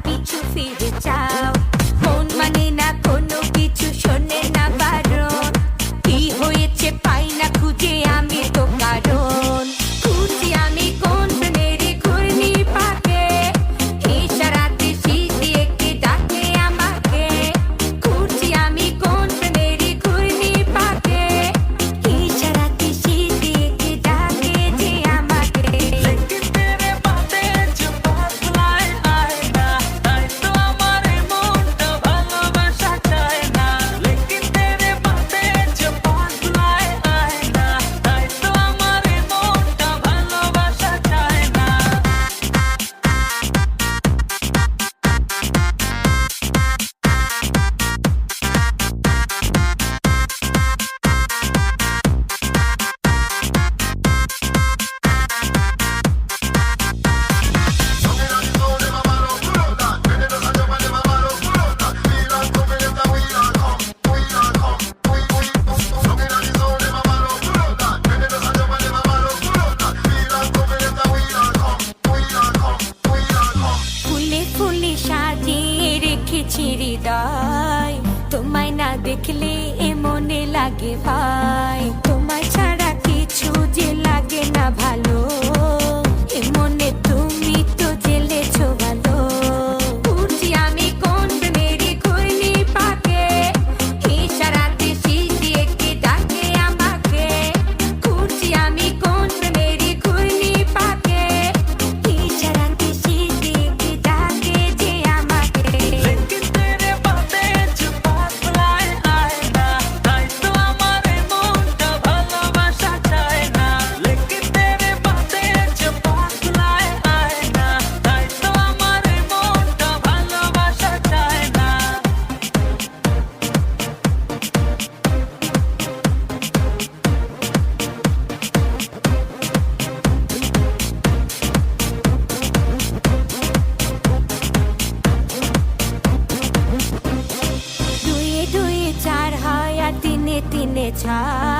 পিছু ফিরে চাও। মন মানে না কোনো কিছু, শোনে না বারণ। কি হয়েছে পাই না খুঁজে আমি তো কারণ। খুঁজি আমি কোন প্রেমের ঘূর্ণি পাকে, ইশারাতে শীষ দিয়ে কে ডাকে আমাকে। খুঁজি আমি কোন প্রেমের ঘূর্ণি পাকে, ইশারাতে শীষ দিয়ে কে ডাকে যে আমাকে। लेकिन तेरे बातें जो बदलाए आए ना, তাই তো আমার মনটা ভালোবাসা চায় না। लेकिन तेरे बातें जो बदलाए आए ना, তাই তো আমার মনটা ভালোবাসা চায় না। ফুলে ফুলে সাজিয়ে রেখেছি হৃদয়, তোমায় না দেখলে এ মনে লাগে ভাই। তোমায় ছাড়া কিছু যে লাগে না ভালো, এ মনে তুমি তো জেলেছো ভালো। খুঁজি আমি কোন প্রেমের ঘূর্ণি পাকে, ইশারাতে শীষ দিয়ে কে ডাকে আমাকে। খুঁজি আমি কোন প্রেমের ঘূর্ণি পাকে, ইশারাতে শীষ দিয়ে কে ডাকে যে আমাকে। लेकिन तेरे बातें जो बदलाए आए ना, তাই তো আমার মনটা ভালোবাসা চায় না। लेकिन तेरे बातें जो बदलाए आए ना, তাই তো আমার মনটা ভালোবাসা চায় না। দুয়ে দুয়ে চার হয় আর তিনে তিনে চার।